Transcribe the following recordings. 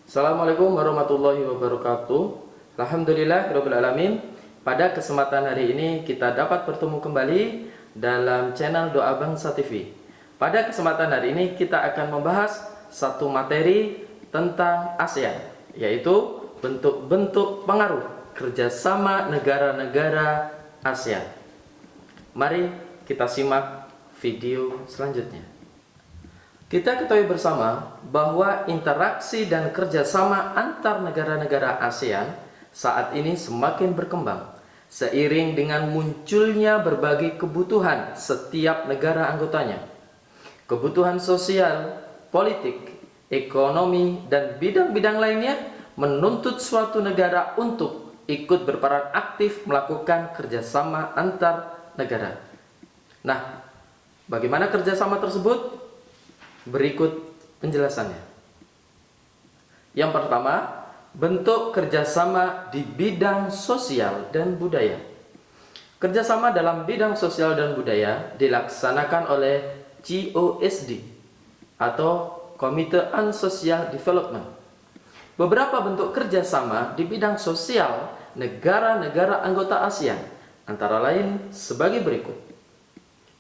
Assalamualaikum warahmatullahi wabarakatuh. Alhamdulillahirabbil alamin. Pada kesempatan hari ini kita dapat bertemu kembali dalam channel Doa Bangsa TV. Pada kesempatan hari ini kita akan membahas satu materi tentang ASEAN, yaitu bentuk-bentuk pengaruh kerjasama negara-negara ASEAN. Mari kita simak video selanjutnya. Kita ketahui bersama bahwa interaksi dan kerjasama antar negara-negara ASEAN saat ini semakin berkembang seiring dengan munculnya berbagai kebutuhan setiap negara anggotanya. Kebutuhan sosial, politik, ekonomi, dan bidang-bidang lainnya menuntut suatu negara untuk ikut berperan aktif melakukan kerjasama antar negara. Nah, bagaimana kerjasama tersebut? Berikut penjelasannya. Yang pertama, bentuk kerjasama di bidang sosial dan budaya. Kerjasama dalam bidang sosial dan budaya dilaksanakan oleh COSD atau Komite on Social Development. Beberapa bentuk kerjasama di bidang sosial negara-negara anggota ASEAN antara lain sebagai berikut.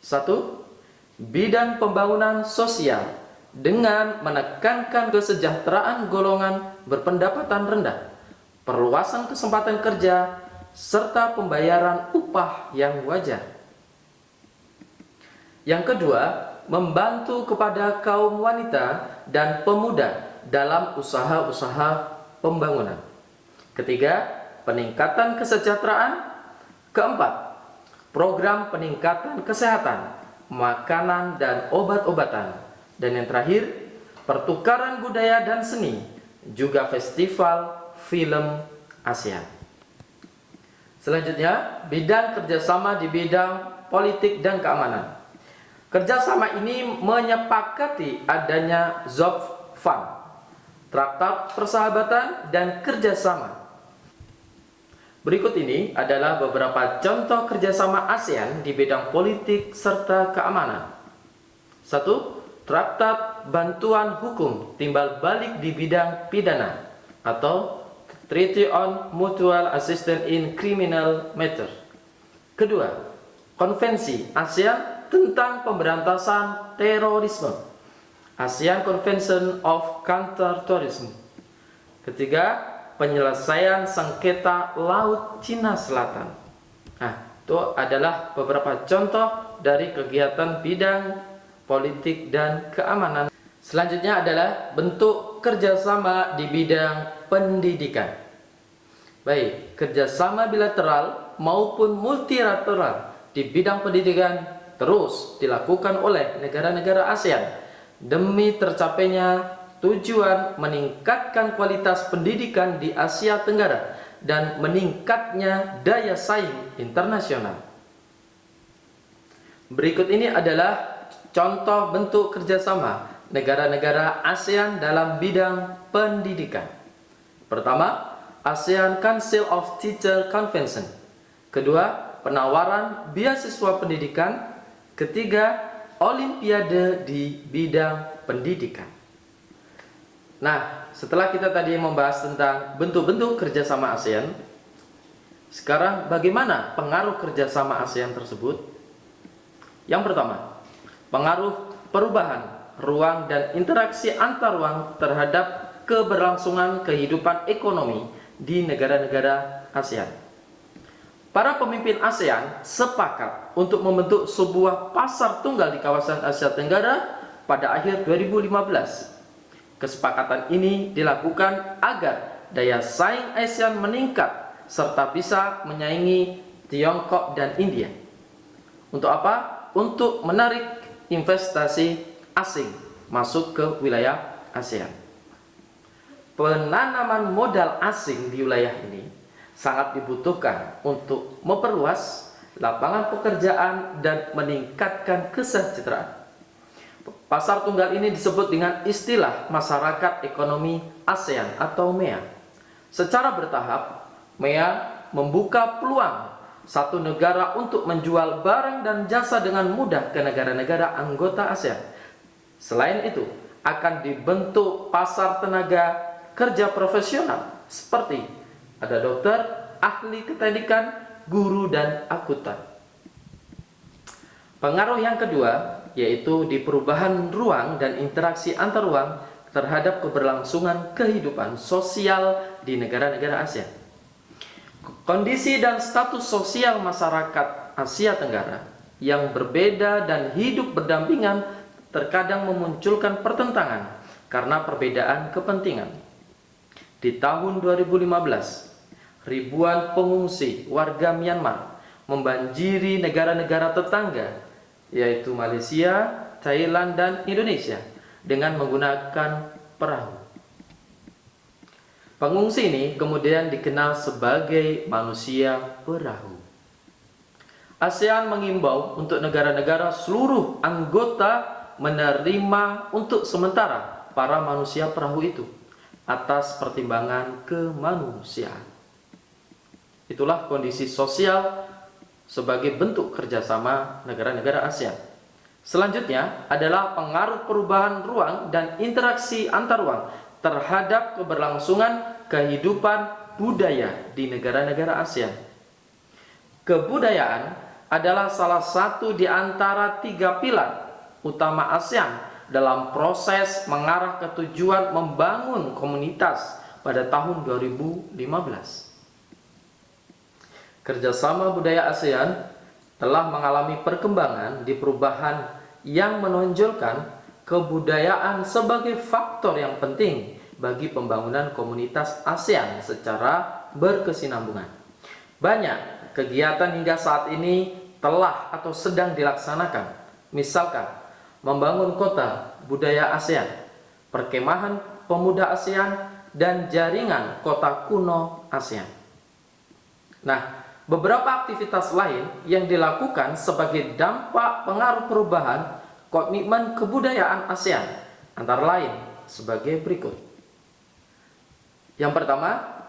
1. Bidang pembangunan sosial dengan menekankan kesejahteraan golongan berpendapatan rendah, perluasan kesempatan kerja, serta pembayaran upah yang wajar. Yang kedua, membantu kepada kaum wanita dan pemuda dalam usaha-usaha pembangunan. Ketiga, peningkatan kesejahteraan. Keempat, program peningkatan kesehatan, makanan dan obat-obatan. Dan yang terakhir, pertukaran budaya dan seni, juga festival film ASEAN. Selanjutnya, bidang kerjasama di bidang politik dan keamanan. Kerjasama ini menyepakati adanya ZOPFAN, Traktat Persahabatan dan Kerjasama. Berikut ini adalah beberapa contoh kerjasama ASEAN di bidang politik serta keamanan. 1. Traktat Bantuan Hukum Timbal Balik di Bidang Pidana atau Treaty on Mutual Assistance in Criminal Matters. Kedua, Konvensi ASEAN tentang Pemberantasan Terorisme, ASEAN Convention of Counter-Terrorism. Ketiga, penyelesaian sengketa Laut Cina Selatan. Nah, itu adalah beberapa contoh dari kegiatan bidang politik dan keamanan. Selanjutnya adalah bentuk kerjasama di bidang pendidikan. Baik, kerjasama bilateral maupun multilateral di bidang pendidikan terus dilakukan oleh negara-negara ASEAN demi tercapainya tujuan meningkatkan kualitas pendidikan di Asia Tenggara dan meningkatnya daya saing internasional. Berikut ini adalah contoh bentuk kerjasama negara-negara ASEAN dalam bidang pendidikan. Pertama, ASEAN Council of Teachers Convention. Kedua, penawaran beasiswa pendidikan. Ketiga, Olimpiade di bidang pendidikan. Nah, setelah kita tadi membahas tentang bentuk-bentuk kerjasama ASEAN, sekarang bagaimana pengaruh kerjasama ASEAN tersebut? Yang pertama, pengaruh perubahan ruang dan interaksi antar ruang terhadap keberlangsungan kehidupan ekonomi di negara-negara ASEAN. Para pemimpin ASEAN sepakat untuk membentuk sebuah pasar tunggal di kawasan Asia Tenggara pada akhir 2015. Kesepakatan ini dilakukan agar daya saing ASEAN meningkat serta bisa menyaingi Tiongkok dan India. Untuk apa? Untuk menarik investasi asing masuk ke wilayah ASEAN. Penanaman modal asing di wilayah ini sangat dibutuhkan untuk memperluas lapangan pekerjaan dan meningkatkan kesejahteraan. Pasar tunggal ini disebut dengan istilah Masyarakat Ekonomi ASEAN atau MEA. Secara bertahap, MEA membuka peluang satu negara untuk menjual barang dan jasa dengan mudah ke negara-negara anggota ASEAN. Selain itu, akan dibentuk pasar tenaga kerja profesional seperti ada dokter, ahli keteknikan, guru, dan akuntan. Pengaruh yang kedua yaitu di perubahan ruang dan interaksi antar ruang terhadap keberlangsungan kehidupan sosial di negara-negara ASEAN. Kondisi dan status sosial masyarakat Asia Tenggara yang berbeda dan hidup berdampingan terkadang memunculkan pertentangan karena perbedaan kepentingan. Di tahun 2015, ribuan pengungsi warga Myanmar membanjiri negara-negara tetangga, yaitu Malaysia, Thailand, dan Indonesia dengan menggunakan perahu. Pengungsi ini kemudian dikenal sebagai manusia perahu. ASEAN mengimbau untuk negara-negara seluruh anggota menerima untuk sementara para manusia perahu itu atas pertimbangan kemanusiaan. Itulah kondisi sosial sebagai bentuk kerjasama negara-negara ASEAN. Selanjutnya adalah pengaruh perubahan ruang dan interaksi antar ruang terhadap keberlangsungan kehidupan budaya di negara-negara ASEAN. Kebudayaan adalah salah satu di antara 3 pilar utama ASEAN dalam proses mengarah ke tujuan membangun komunitas pada tahun 2015. Kerjasama budaya ASEAN telah mengalami perkembangan di perubahan yang menonjolkan kebudayaan sebagai faktor yang penting bagi pembangunan komunitas ASEAN secara berkesinambungan. Banyak kegiatan hingga saat ini telah atau sedang dilaksanakan, misalkan membangun kota budaya ASEAN, perkemahan pemuda ASEAN, dan jaringan kota kuno ASEAN. Nah, beberapa aktivitas lain yang dilakukan sebagai dampak pengaruh perubahan komitmen kebudayaan ASEAN antara lain sebagai berikut. Yang pertama,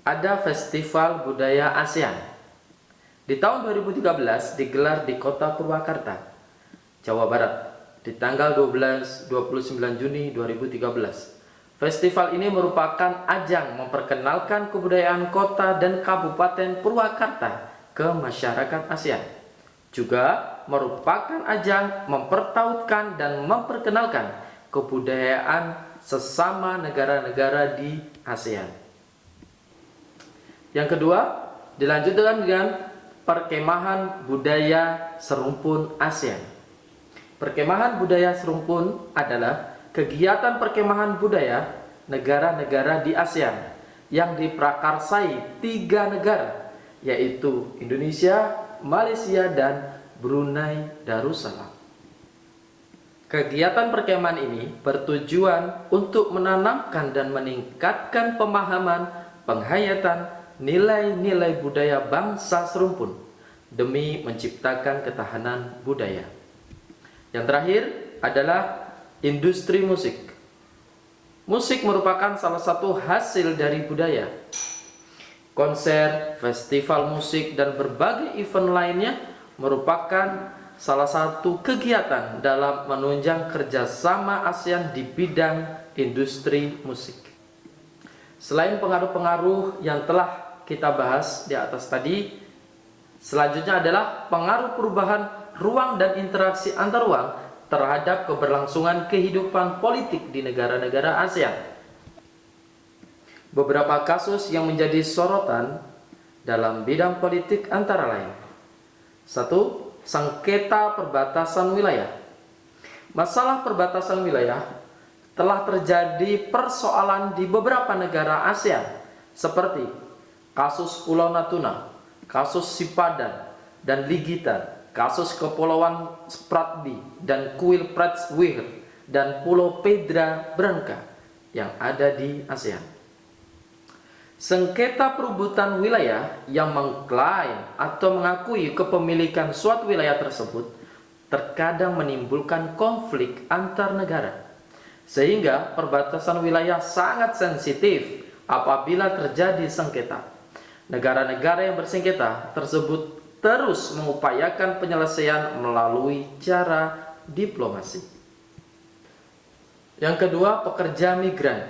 ada Festival Budaya ASEAN. Di tahun 2013 digelar di kota Purwakarta, Jawa Barat, di tanggal 12-29 Juni 2013. Festival ini merupakan ajang memperkenalkan kebudayaan kota dan Kabupaten Purwakarta ke masyarakat ASEAN. Juga merupakan ajang mempertautkan dan memperkenalkan kebudayaan sesama negara-negara di ASEAN. Yang kedua, dilanjutkan dengan Perkemahan Budaya Serumpun ASEAN. Perkemahan budaya serumpun adalah kegiatan perkemahan budaya negara-negara di ASEAN yang diprakarsai 3 negara, yaitu Indonesia, Malaysia, dan Brunei Darussalam. Kegiatan perkemahan ini bertujuan untuk menanamkan dan meningkatkan pemahaman, penghayatan, nilai-nilai budaya bangsa serumpun demi menciptakan ketahanan budaya. Yang terakhir adalah industri musik. Musik merupakan salah satu hasil dari budaya. Konser, festival musik, dan berbagai event lainnya merupakan salah satu kegiatan dalam menunjang kerjasama ASEAN di bidang industri musik. Selain pengaruh-pengaruh yang telah kita bahas di atas tadi, selanjutnya adalah pengaruh perubahan ruang dan interaksi antar ruang terhadap keberlangsungan kehidupan politik di negara-negara ASEAN. Beberapa kasus yang menjadi sorotan dalam bidang politik antara lain: 1. Sengketa perbatasan wilayah. Masalah perbatasan wilayah telah terjadi persoalan di beberapa negara ASEAN seperti kasus Pulau Natuna, kasus Sipadan dan Ligitan, kasus Kepulauan Spratly dan Kuil Pratswir, dan Pulau Pedra Branca yang ada di ASEAN. Sengketa perebutan wilayah yang mengklaim atau mengakui kepemilikan suatu wilayah tersebut terkadang menimbulkan konflik antar negara, sehingga perbatasan wilayah sangat sensitif apabila terjadi sengketa. Negara-negara yang bersengketa tersebut terus mengupayakan penyelesaian melalui cara diplomasi. Yang kedua, pekerja migran.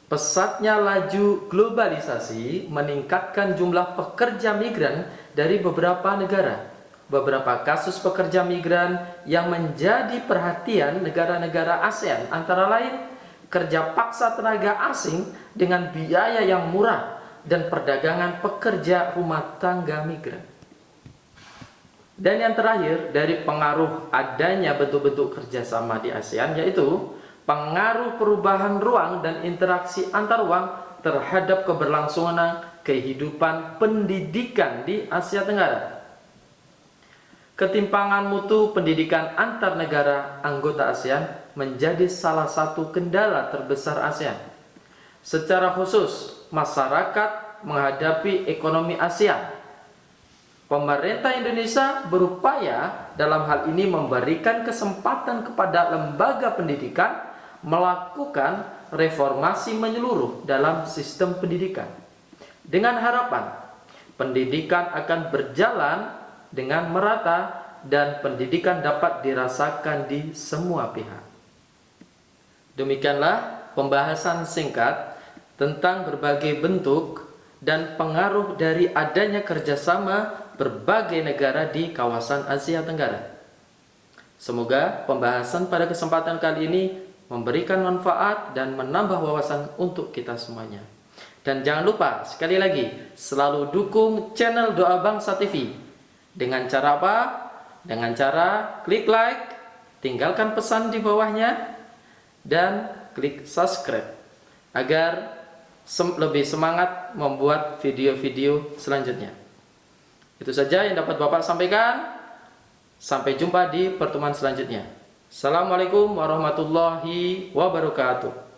Pesatnya laju globalisasi meningkatkan jumlah pekerja migran dari beberapa negara. Beberapa kasus pekerja migran yang menjadi perhatian negara-negara ASEAN antara lain kerja paksa tenaga asing dengan biaya yang murah dan perdagangan pekerja rumah tangga migran. Dan yang terakhir, dari pengaruh adanya bentuk-bentuk kerjasama di ASEAN, yaitu pengaruh perubahan ruang dan interaksi antar ruang terhadap keberlangsungan kehidupan pendidikan di Asia Tenggara. Ketimpangan mutu pendidikan antar negara anggota ASEAN menjadi salah satu kendala terbesar ASEAN. Secara khusus, masyarakat menghadapi ekonomi ASEAN. Pemerintah Indonesia berupaya dalam hal ini memberikan kesempatan kepada lembaga pendidikan melakukan reformasi menyeluruh dalam sistem pendidikan, dengan harapan pendidikan akan berjalan dengan merata dan pendidikan dapat dirasakan di semua pihak. Demikianlah pembahasan singkat tentang berbagai bentuk dan pengaruh dari adanya kerjasama berbagai negara di kawasan Asia Tenggara. Semoga pembahasan pada kesempatan kali ini memberikan manfaat dan menambah wawasan untuk kita semuanya. Dan jangan lupa, sekali lagi, selalu dukung channel Doa Bangsa TV. Dengan cara apa? Dengan cara klik like, tinggalkan pesan di bawahnya, dan klik subscribe agar lebih semangat membuat video-video selanjutnya. Itu saja yang dapat Bapak sampaikan. Sampai jumpa di pertemuan selanjutnya. Assalamualaikum warahmatullahi wabarakatuh.